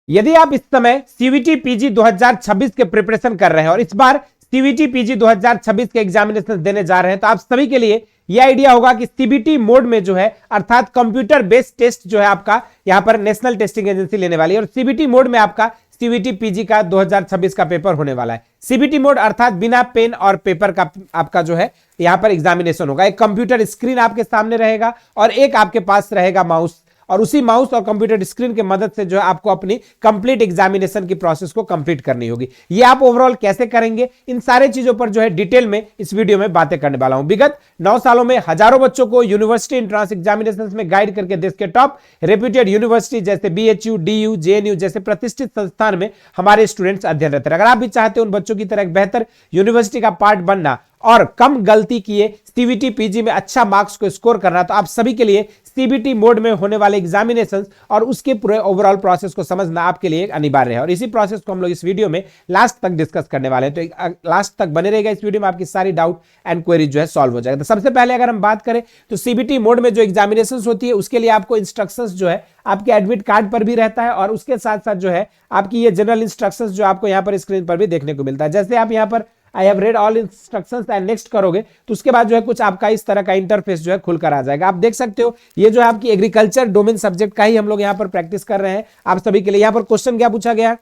यदि आप इस समय सीवीटी पीजी 2026 के प्रिपरेशन कर रहे हैं और इस बार सीवीटी पीजी 2026 के एग्जामिनेशन देने जा रहे हैं, तो आप सभी के लिए यह आइडिया होगा कि सीबीटी मोड में जो है अर्थात कंप्यूटर बेस्ड टेस्ट जो है आपका यहां पर नेशनल टेस्टिंग एजेंसी लेने वाली है, और सीबीटी मोड में आपका सीवीटी पीजी का 2026 का पेपर होने वाला है। सीबीटी मोड अर्थात बिना पेन और पेपर का आपका जो है यहां पर एग्जामिनेशन होगा। एक कंप्यूटर स्क्रीन आपके सामने रहेगा और एक आपके पास रहेगा माउस, और उसी माउस और कंप्यूटर स्क्रीन की मदद से जो है आपको अपनी कंप्लीट एग्जामिनेशन की प्रोसेस को कंप्लीट करनी होगी। ये आप ओवरऑल कैसे करेंगे, इन सारे चीजों पर जो है डिटेल में इस वीडियो में बातें करने वाला हूं। विगत 9 सालों में हजारों बच्चों को यूनिवर्सिटी एंट्रेंस एग्जामिनेशंस में गाइड करके देश के टॉप रेप्यूटेड यूनिवर्सिटी जैसे बीएचयू, डीयू, जेएनयू जैसे प्रतिष्ठित संस्थान में हमारे स्टूडेंट्स अध्ययनरत हैं। अगर आप भी चाहते हैं उन बच्चों की तरह एक बेहतर यूनिवर्सिटी का पार्ट बनना और कम गलती किए सीबीटी पीजी में अच्छा मार्क्स को स्कोर करना, तो आप सभी के लिए सीबीटी मोड में होने वाले एग्जामिनेशंस और उसके पूरे ओवरऑल प्रोसेस को समझना आपके लिए अनिवार्य है। और इसी प्रोसेस को हम लोग इस वीडियो में लास्ट तक डिस्कस करने वाले हैं, तो लास्ट तक बने रहेगा। इस वीडियो में आपकी सारी डाउट एंड क्वेरी जो है सॉल्व हो जाएगा। तो सबसे पहले अगर हम बात करें तो सीबीटी मोड में जो एग्जामिनेशंस होती है उसके लिए आपको इंस्ट्रक्शंस जो है आपके एडमिट कार्ड पर भी रहता है, और उसके साथ साथ जो है आपकी ये जनरल इंस्ट्रक्शंस जो आपको यहाँ पर स्क्रीन पर भी देखने को मिलता है। जैसे आप यहाँ पर I have read all instructions and next करोगे तो उसके बाद जो है कुछ आपका इस तरह का इंटरफेस जो है खुलकर आ जाएगा। आप देख सकते हो ये जो है आपकी एग्रीकल्चर डोमेन सब्जेक्ट का ही हम लोग यहाँ पर प्रैक्टिस कर रहे हैं आप सभी के लिए। यहाँ पर क्वेश्चन क्या पूछा गया,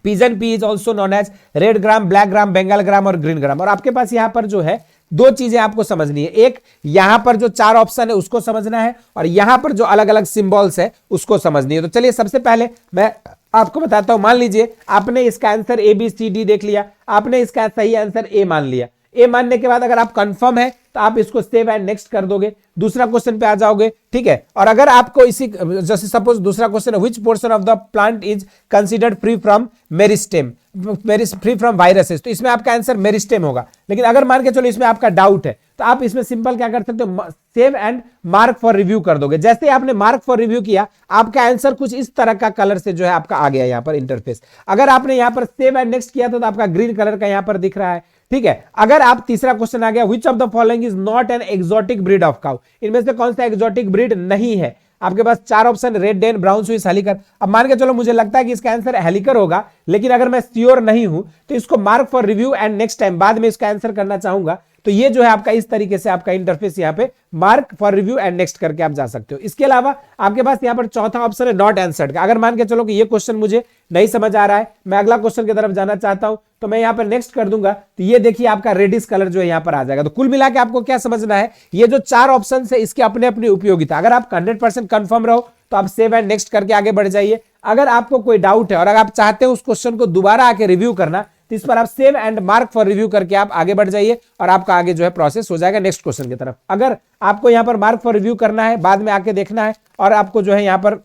pigeon pea is also known as red gram, black gram, Bengal gram और ग्रीन ग्राम। और आपके पास यहाँ पर जो है दो चीजें आपको समझनी है, एक यहां पर जो 4 ऑप्शन है उसको समझना है, और यहां पर जो अलग अलग सिंबल्स है उसको समझनी है। तो चलिए सबसे पहले मैं आपको बताता हूं। मान लीजिए आपने इसका answer A B C D देख लिया, आपने इसका सही आंसर ए मान लिया। ए मानने के बाद अगर आप कंफर्म है तो आप इसको सेव एंड नेक्स्ट कर दोगे, दूसरा क्वेश्चन पे आ जाओगे, ठीक है। और अगर आपको इसी जैसे सपोज दूसरा क्वेश्चन है which portion of the plant is considered free from meristem, free from viruses, तो इसमें आपका आंसर मेरिस्टेम होगा। लेकिन अगर मान के चलो इसमें आपका डाउट है तो आप इसमें सिंपल क्या कर सकते हो, save and mark for review कर दोगे। जैसे आपने मार्क फॉर रिव्यू किया आपका आंसर कुछ इस तरह का कलर से जो है आपका आ गया यहाँ पर इंटरफेस। अगर आपने यहाँ पर सेव एंड नेक्स्ट किया तो आपका ग्रीन कलर का यहाँ पर दिख रहा है, ठीक है। अगर आप तीसरा क्वेश्चन आ गया which of the following is not an exotic breed of cow, इनमें से कौन सा एक्सोटिक ब्रीड नहीं है। आपके पास 4 option red Dane, brown Swiss, हेलिकर। अब मान के चलो मुझे लगता है कि इसका आंसर हेलिकर होगा, लेकिन अगर मैं श्योर नहीं हूं तो इसको mark for review and next time बाद में इसका आंसर करना चाहूंगा, तो ये जो है आपका इस तरीके से आपका इंटरफेस यहाँ पे mark for review and next करके आप जा सकते हो। इसके अलावा आपके पास यहाँ पर चौथा ऑप्शन है नॉट आंसर्ड का। अगर मान के चलो कि ये क्वेश्चन मुझे नहीं समझ आ रहा है, मैं अगला क्वेश्चन की तरफ जाना चाहता हूं, तो मैं यहाँ पर नेक्स्ट कर दूंगा, तो ये देखिए आपका रेडिश कलर जो है यहाँ पर आ जाएगा। तो कुल मिला के आपको क्या समझना है, ये जो 4 ऑप्शन है इसके अपने अपनी उपयोगिता। अगर आप 100% कंफर्म रहो तो आप सेव एंड नेक्स्ट करके आगे बढ़ जाइए। अगर आपको कोई डाउट है और अगर आप चाहते हो उस क्वेश्चन को दोबारा आके रिव्यू करना, तो इस पर आप save and mark for review करके आप आगे बढ़ जाइए और आपका आगे जो है प्रोसेस हो जाएगा नेक्स्ट क्वेश्चन की तरफ। अगर आपको यहाँ पर मार्क फॉर रिव्यू करना है, बाद में आके देखना है और आपको जो है यहाँ पर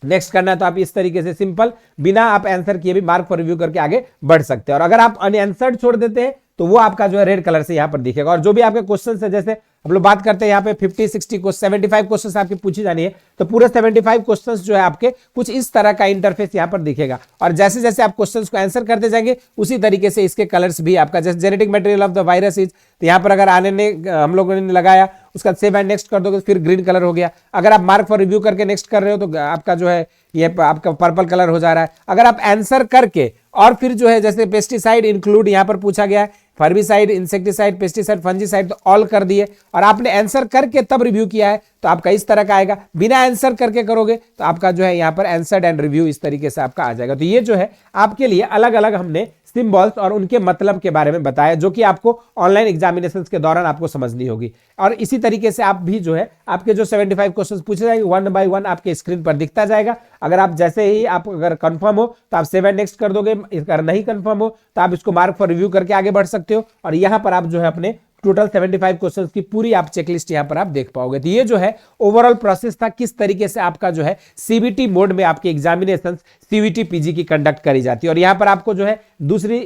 नेक्स्ट करना है, तो आप इस तरीके से सिंपल बिना आप आंसर किए भी मार्क फॉर रिव्यू करके आगे बढ़ सकते हैं। और अगर आप अनआंसर्ड छोड़ देते हैं तो वो आपका जो है रेड कलर से यहाँ पर दिखेगा। और जो भी आपके क्वेश्चन है, जैसे हम लोग बात करते हैं यहाँ पे 50, 60 को 75 क्वेश्चन आपकी पूछी जानी है, तो पूरे 75 क्वेश्चन जो है आपके कुछ इस तरह का इंटरफेस यहाँ पर दिखेगा। और जैसे जैसे आप क्वेश्चन को आंसर करते जाएंगे उसी तरीके से इसके कलर्स भी आपका, जैसे genetic material of the virus is, तो यहाँ पर अगर आने ने हम लोगों ने लगाया उसका सेव एंड नेक्स्ट कर दोगे फिर ग्रीन कलर हो गया। अगर आप मार्क फॉर रिव्यू करके नेक्स्ट कर रहे हो तो आपका जो है ये आपका पर्पल कलर हो जा रहा है। अगर आप आंसर करके और फिर जो है जैसे पेस्टिसाइड इंक्लूड यहाँ पर पूछा गया है, फर्बिसाइड, इंसेक्टिसाइड, पेस्टिसाइड, फंजीसाइड, तो ऑल कर दिए और आपने आंसर करके तब रिव्यू किया है तो आपका इस तरह का आएगा। बिना आंसर करके करोगे तो आपका जो है यहाँ पर आंसर्ड एंड रिव्यू इस तरीके से आपका आ जाएगा। तो ये जो है आपके लिए अलग अलग हमने सिंबल्स और उनके मतलब के बारे में बताया, जो कि आपको ऑनलाइन एग्जामिनेशन के दौरान आपको समझनी होगी। और इसी तरीके से आप भी जो है आपके जो 75 क्वेश्चंस पूछे जाएंगे 1 बाय 1 आपके स्क्रीन पर दिखता जाएगा। अगर आप जैसे ही आप अगर कंफर्म हो तो आप सेव एंड नेक्स्ट कर दोगे, अगर नहीं कंफर्म हो तो आप इसको मार्क फॉर रिव्यू करके आगे बढ़ सकते हो। और यहाँ पर आप जो है अपने टोटल 75 क्वेश्चंस की पूरी आप चेकलिस्ट यहां पर आप देख पाओगे। तो ये जो है ओवरऑल प्रोसेस था, किस तरीके से आपका जो है सीबीटी मोड में आपकी एग्जामिनेशन सीबीटी पीजी की कंडक्ट करी जाती है। और यहां पर आपको जो है दूसरी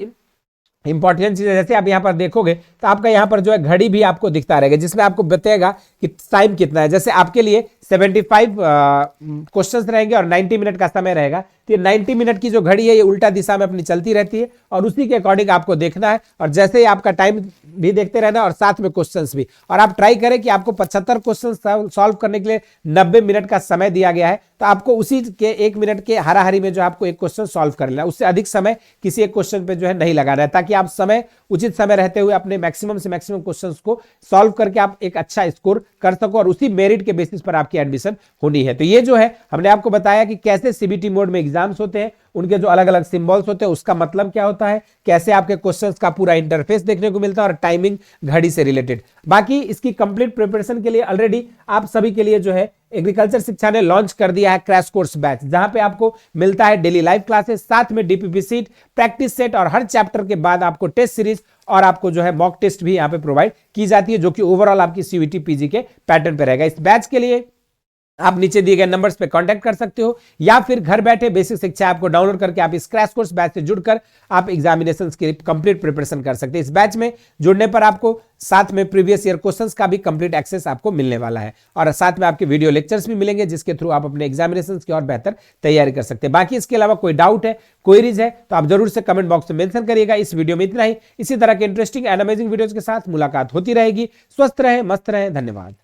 इंपॉर्टेंट चीज है, जैसे आप यहां पर देखोगे तो आपका यहां पर जो है घड़ी भी आपको दिखता रहेगा, जिसमें आपको बताएगा कि टाइम कितना है। जैसे आपके लिए 75 क्वेश्चंस रहेंगे और 90 मिनट का समय रहेगा, तो ये 90 मिनट की जो घड़ी है ये उल्टा दिशा में अपनी चलती रहती है और उसी के अकॉर्डिंग आपको देखना है और जैसे ही आपका टाइम भी देखते रहना और साथ में क्वेश्चंस भी। और आप ट्राई करें कि आपको 75 क्वेश्चन सॉल्व करने के लिए 90 मिनट का समय दिया गया है, तो आपको उसी के 1 मिनट के हाराहारी में जो आपको एक क्वेश्चन सॉल्व कर लेना, उससे अधिक समय किसी एक क्वेश्चन पे जो है नहीं लगाना है, ताकि आप समय उचित समय रहते हुए अपने मैक्सिमम से मैक्सिमम क्वेश्चंस को सॉल्व करके आप एक अच्छा स्कोर कर सको और उसी मेरिट के बेसिस पर आपकी एडमिशन होनी है। तो ये जो है हमने आपको बताया कि कैसे सीबीटी मोड में एग्जाम्स होते हैं, उनके जो अलग अलग सिंबल्स होते हैं उसका मतलब क्या होता है, कैसे आपके क्वेश्चंस का पूरा इंटरफेस देखने को मिलता है और टाइमिंग घड़ी से रिलेटेड। बाकी इसकी कंप्लीट प्रिपरेशन के लिए ऑलरेडी आप सभी के लिए जो है एग्रीकल्चर शिक्षा ने लॉन्च कर दिया है क्रैश कोर्स बैच, जहां पे आपको मिलता है डेली लाइव क्लासेस, साथ में डीपीपी सीट, प्रैक्टिस सेट और हर चैप्टर के बाद आपको टेस्ट सीरीज और आपको जो है मॉक टेस्ट भी यहां पे प्रोवाइड की जाती है, जो कि ओवरऑल आपकी सीयूईटी पीजी के पैटर्न पे रहेगा। इस बैच के लिए आप नीचे दिए गए नंबर्स पे कांटेक्ट कर सकते हो या फिर घर बैठे बेसिक शिक्षा ऐप को डाउनलोड करके आप इस क्रैश कोर्स बैच से जुड़कर आप एग्जामिनेशंस की कंप्लीट प्रिपरेशन कर सकते हैं। इस बैच में जुड़ने पर आपको साथ में प्रीवियस ईयर क्वेश्चंस का भी कंप्लीट एक्सेस आपको मिलने वाला है और साथ में आपके वीडियो लेक्चर्स भी मिलेंगे, जिसके थ्रू आप अपने एग्जामिनेशंस की और बेहतर तैयारी कर सकते हैं। बाकी इसके अलावा कोई डाउट है, क्वेरीज है, तो आप जरूर से कमेंट बॉक्स में मेंशन करिएगा। इस वीडियो में इतना ही। इसी तरह के इंटरेस्टिंग एंड अमेजिंग वीडियोज के साथ मुलाकात होती रहेगी। स्वस्थ रहे, मस्त रहे, धन्यवाद।